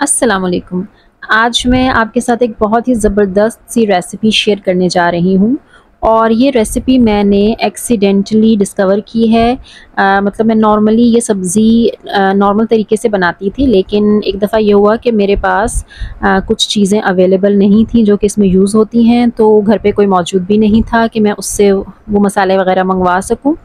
अस्सलाम वालेकुम। आज मैं आपके साथ एक बहुत ही ज़बरदस्त सी रेसिपी शेयर करने जा रही हूँ और ये रेसिपी मैंने एक्सीडेंटली डिस्कवर की है। मतलब मैं नॉर्मली ये सब्ज़ी नॉर्मल तरीके से बनाती थी, लेकिन एक दफ़ा ये हुआ कि मेरे पास कुछ चीज़ें अवेलेबल नहीं थी जो कि इसमें यूज़ होती हैं, तो घर पे कोई मौजूद भी नहीं था कि मैं उससे वो मसाले वग़ैरह मँगवा सकूँ।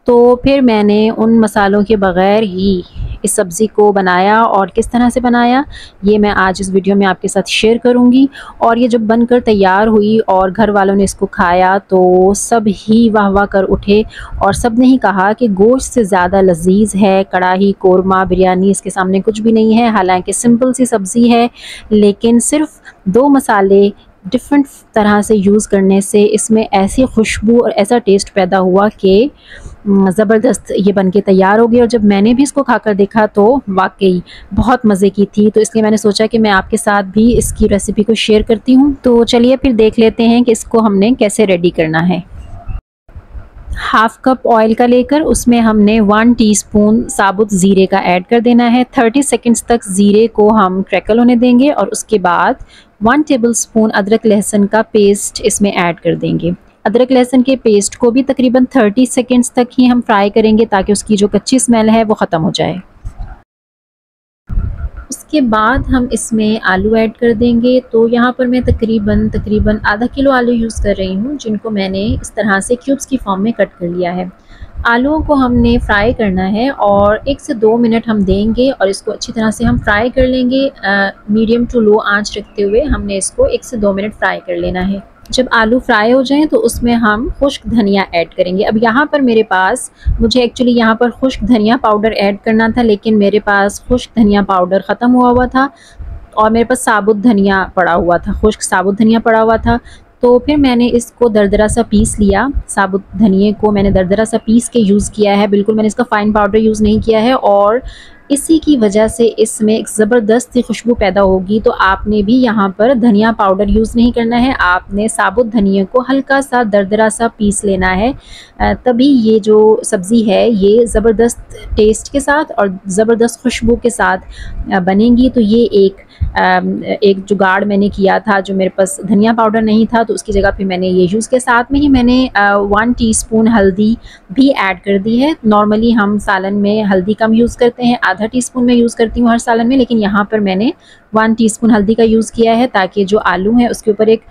तो फिर मैंने उन मसालों के बग़ैर ही इस सब्ज़ी को बनाया और किस तरह से बनाया, ये मैं आज इस वीडियो में आपके साथ शेयर करूँगी। और ये जब बनकर तैयार हुई और घर वालों ने इसको खाया तो सब ही वाह-वाह कर उठे और सब ने ही कहा कि गोश्त से ज़्यादा लज़ीज़ है, कढ़ाई, कोरमा, बिरयानी इसके सामने कुछ भी नहीं है। हालाँकि सिंपल सी सब्ज़ी है, लेकिन सिर्फ़ 2 मसाले डिफ़रेंट तरह से यूज़ करने से इसमें ऐसी खुशबू और ऐसा टेस्ट पैदा हुआ कि ज़बरदस्त ये बन के तैयार हो गई। और जब मैंने भी इसको खाकर देखा तो वाक़ई बहुत मज़े की थी, तो इसलिए मैंने सोचा कि मैं आपके साथ भी इसकी रेसिपी को शेयर करती हूँ। तो चलिए फिर देख लेते हैं कि इसको हमने कैसे रेडी करना है। हाफ़ कप ऑयल का लेकर उसमें हमने 1 टीस्पून साबुत ज़ीरे का ऐड कर देना है। 30 सेकंड्स तक ज़ीरे को हम क्रैकल होने देंगे और उसके बाद 1 टेबलस्पून अदरक लहसुन का पेस्ट इसमें ऐड कर देंगे। अदरक लहसुन के पेस्ट को भी तकरीबन 30 सेकंड्स तक ही हम फ्राई करेंगे ताकि उसकी जो कच्ची स्मेल है वो ख़त्म हो जाए। उसके बाद हम इसमें आलू ऐड कर देंगे। तो यहाँ पर मैं तकरीबन आधा किलो आलू यूज़ कर रही हूँ, जिनको मैंने इस तरह से क्यूब्स की फॉर्म में कट कर लिया है। आलूओं को हमने फ्राई करना है और 1 से 2 मिनट हम देंगे और इसको अच्छी तरह से हम फ्राई कर लेंगे। मीडियम टू लो आंच रखते हुए हमने इसको 1 से 2 मिनट फ्राई कर लेना है। जब आलू फ्राई हो जाएँ तो उसमें हम खुश्क धनिया ऐड करेंगे। अब यहाँ पर मेरे पास मुझे एक्चुअली यहाँ पर खुश्क धनिया पाउडर ऐड करना था, लेकिन मेरे पास खुश्क धनिया पाउडर ख़त्म हुआ था और मेरे पास साबुत धनिया पड़ा हुआ था, खुश्क साबुत धनिया पड़ा हुआ था। तो फिर मैंने इसको दरदरा सा पीस लिया। साबुत धनिये को मैंने दरदरा सा पीस के यूज़ किया है, बिल्कुल मैंने इसका फ़ाइन पाउडर यूज़ नहीं किया है और इसी की वजह से इसमें एक ज़बरदस्त सी खुशबू पैदा होगी। तो आपने भी यहाँ पर धनिया पाउडर यूज़ नहीं करना है, आपने साबुत धनिये को हल्का सा दरदरा सा पीस लेना है। तभी ये जो सब्ज़ी है ये ज़बरदस्त टेस्ट के साथ और ज़बरदस्त खुशबू के साथ बनेगी। तो ये एक जुगाड़ मैंने किया था, जो मेरे पास धनिया पाउडर नहीं था तो उसकी जगह पे मैंने ये यूज़ किया। साथ में ही मैंने 1 टीस्पून हल्दी भी ऐड कर दी है। नॉर्मली हम सालन में हल्दी कम यूज़ करते हैं, आधा टीस्पून मैं यूज़ करती हूँ हर सालन में, लेकिन यहाँ पर मैंने 1 टीस्पून हल्दी का यूज़ किया है ताकि जो आलू है उसके ऊपर एक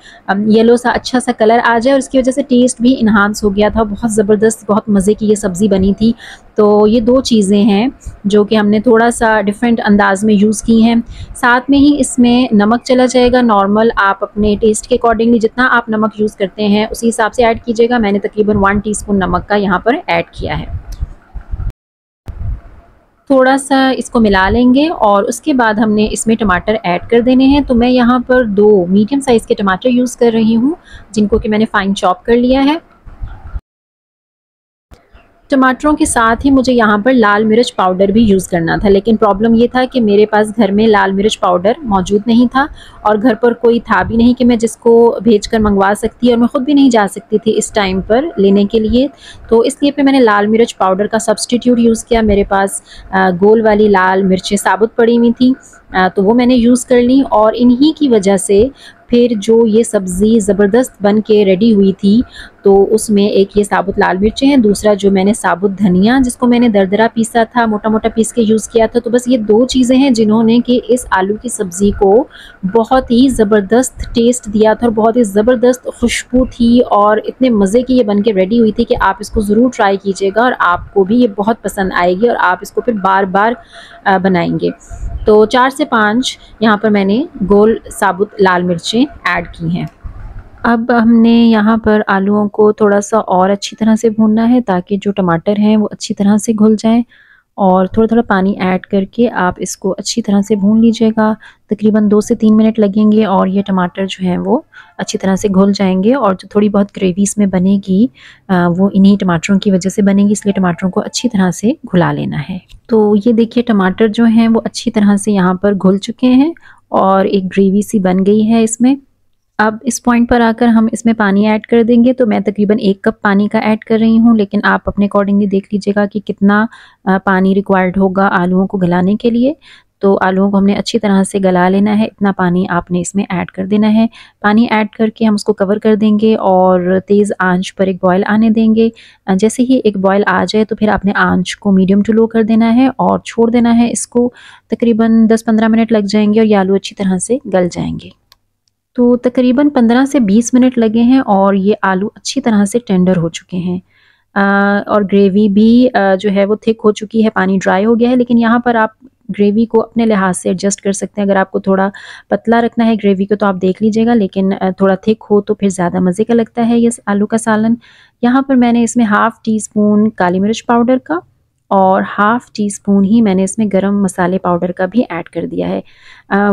येलो सा अच्छा सा कलर आ जाए और इसकी वजह से टेस्ट भी इन्हांस हो गया था। बहुत ज़बरदस्त, बहुत मज़े की ये सब्ज़ी बनी थी। तो ये 2 चीज़ें हैं जो कि हमने थोड़ा सा डिफरेंट अंदाज़ में यूज़ की हैं। साथ में ही इसमें नमक चला जाएगा नॉर्मल, आप अपने टेस्ट के अकॉर्डिंगली जितना आप नमक यूज़ करते हैं उसी हिसाब से ऐड कीजिएगा। मैंने तकरीबन 1 टीस्पून नमक का यहाँ पर ऐड किया है। थोड़ा सा इसको मिला लेंगे और उसके बाद हमने इसमें टमाटर ऐड कर देने हैं। तो मैं यहाँ पर 2 मीडियम साइज़ के टमाटर यूज़ कर रही हूँ, जिनको कि मैंने फ़ाइन चॉप कर लिया है। टमाटरों के साथ ही मुझे यहाँ पर लाल मिर्च पाउडर भी यूज़ करना था, लेकिन प्रॉब्लम ये था कि मेरे पास घर में लाल मिर्च पाउडर मौजूद नहीं था और घर पर कोई था भी नहीं कि मैं जिसको भेजकर मंगवा सकती, और मैं ख़ुद भी नहीं जा सकती थी इस टाइम पर लेने के लिए। तो इसलिए फिर मैंने लाल मिर्च पाउडर का सब्स्टिट्यूट यूज़ किया। मेरे पास गोल वाली लाल मिर्चें साबुत पड़ी हुई थी, तो वो मैंने यूज़ कर ली और इन्हीं की वजह से फिर जो ये सब्ज़ी ज़बरदस्त बन के रेडी हुई थी। तो उसमें एक ये साबुत लाल मिर्चें हैं, दूसरा जो मैंने साबुत धनिया जिसको मैंने दरदरा पीसा था, मोटा-मोटा पीस के यूज़ किया था। तो बस ये 2 चीज़ें हैं जिन्होंने कि इस आलू की सब्ज़ी को बहुत ही ज़बरदस्त टेस्ट दिया था और बहुत ही ज़बरदस्त खुशबू थी और इतने मज़े की ये बन के रेडी हुई थी कि आप इसको ज़रूर ट्राई कीजिएगा और आपको भी ये बहुत पसंद आएगी और आप इसको फिर बार-बार बनाएंगे। तो 4 से 5 यहाँ पर मैंने गोल साबुत लाल मिर्चें ऐड की हैं। अब हमने यहाँ पर आलूओं को थोड़ा-सा और अच्छी तरह से भूनना है ताकि जो टमाटर हैं वो अच्छी तरह से घुल जाएँ और थोड़ा-थोड़ा पानी ऐड करके आप इसको अच्छी तरह से भून लीजिएगा। तकरीबन 2 से 3 मिनट लगेंगे और ये टमाटर जो हैं वो अच्छी तरह से घुल जाएँगे और जो थोड़ी बहुत ग्रेवी इसमें बनेगी वो इन्हीं टमाटरों की वजह से बनेगी, इसलिए टमाटरों को अच्छी तरह से घुला लेना है। तो ये देखिए टमाटर जो हैं वो अच्छी तरह से यहाँ पर घुल चुके हैं और एक ग्रेवी सी बन गई है इसमें। अब इस पॉइंट पर आकर हम इसमें पानी ऐड कर देंगे। तो मैं तकरीबन 1 कप पानी का ऐड कर रही हूँ, लेकिन आप अपने अकॉर्डिंगली देख लीजिएगा कि कितना पानी रिक्वायर्ड होगा आलूओं को गलाने के लिए। तो आलूओं को हमने अच्छी तरह से गला लेना है, इतना पानी आपने इसमें ऐड कर देना है। पानी ऐड करके हम उसको कवर कर देंगे और तेज़ आंच पर एक बॉयल आने देंगे। जैसे ही एक बॉयल आ जाए तो फिर आपने आंच को मीडियम टू लो कर देना है और छोड़ देना है इसको। तकरीबन 10-15 मिनट लग जाएंगे और ये आलू अच्छी तरह से गल जाएंगे। तो तकरीबन 15 से 20 मिनट लगे हैं और ये आलू अच्छी तरह से टेंडर हो चुके हैं। और ग्रेवी भी जो है वो थिक हो चुकी है, पानी ड्राई हो गया है, लेकिन यहाँ पर आप ग्रेवी को अपने लिहाज से एडजस्ट कर सकते हैं। अगर आपको थोड़ा पतला रखना है ग्रेवी को तो आप देख लीजिएगा, लेकिन थोड़ा थिक हो तो फिर ज़्यादा मज़े का लगता है ये आलू का सालन। यहाँ पर मैंने इसमें हाफ़ टी स्पून काली मिर्च पाउडर का और हाफ़ टी स्पून ही मैंने इसमें गरम मसाले पाउडर का भी ऐड कर दिया है।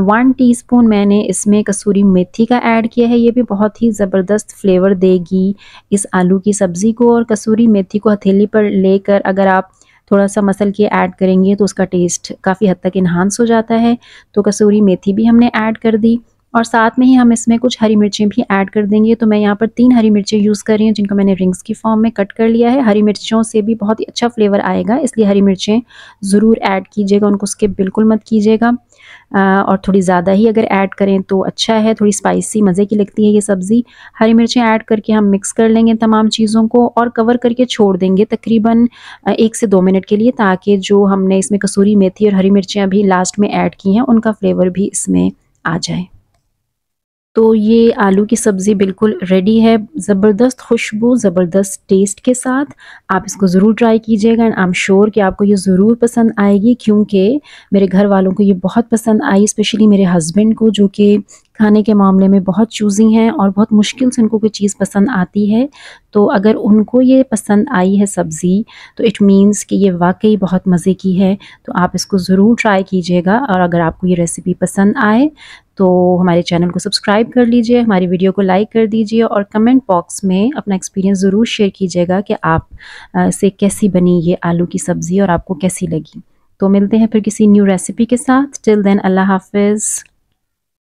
1 टीस्पून मैंने इसमें कसूरी मेथी का ऐड किया है, ये भी बहुत ही ज़बरदस्त फ्लेवर देगी इस आलू की सब्ज़ी को। और कसूरी मेथी को हथेली पर लेकर अगर आप थोड़ा सा मसल के ऐड करेंगे तो उसका टेस्ट काफ़ी हद तक इन्हांस हो जाता है। तो कसूरी मेथी भी हमने ऐड कर दी और साथ में ही हम इसमें कुछ हरी मिर्चें भी ऐड कर देंगे। तो मैं यहाँ पर 3 हरी मिर्चें यूज़ कर रही हूँ, जिनको मैंने रिंग्स की फॉर्म में कट कर लिया है। हरी मिर्चों से भी बहुत ही अच्छा फ्लेवर आएगा, इसलिए हरी मिर्चें ज़रूर ऐड कीजिएगा, उनको स्किप बिल्कुल मत कीजिएगा। और थोड़ी ज़्यादा ही अगर ऐड करें तो अच्छा है, थोड़ी स्पाइसी मज़े की लगती है ये सब्ज़ी। हरी मिर्चें ऐड करके हम मिक्स कर लेंगे तमाम चीज़ों को और कवर करके छोड़ देंगे तकरीबन 1 से 2 मिनट के लिए, ताकि जो हमने इसमें कसूरी मेथी और हरी मिर्चें अभी लास्ट में ऐड की हैं उनका फ्लेवर भी इसमें आ जाए। तो ये आलू की सब्ज़ी बिल्कुल रेडी है, ज़बरदस्त खुशबू, ज़बरदस्त टेस्ट के साथ। आप इसको ज़रूर ट्राई कीजिएगा एंड आई एम श्योर कि आपको ये ज़रूर पसंद आएगी, क्योंकि मेरे घर वालों को ये बहुत पसंद आई, स्पेशली मेरे हस्बैंड को, जो कि खाने के मामले में बहुत चूज़ी हैं और बहुत मुश्किल से उनको कोई चीज़ पसंद आती है। तो अगर उनको ये पसंद आई है सब्ज़ी तो इट मीन्स कि ये वाकई बहुत मज़े की है। तो आप इसको ज़रूर ट्राई कीजिएगा और अगर आपको ये रेसिपी पसंद आए तो हमारे चैनल को सब्सक्राइब कर लीजिए, हमारी वीडियो को लाइक कर दीजिए और कमेंट बॉक्स में अपना एक्सपीरियंस ज़रूर शेयर कीजिएगा कि आप से कैसी बनी ये आलू की सब्ज़ी और आपको कैसी लगी। तो मिलते हैं फिर किसी न्यू रेसिपी के साथ। टिल देन अल्लाह हाफ़िज़।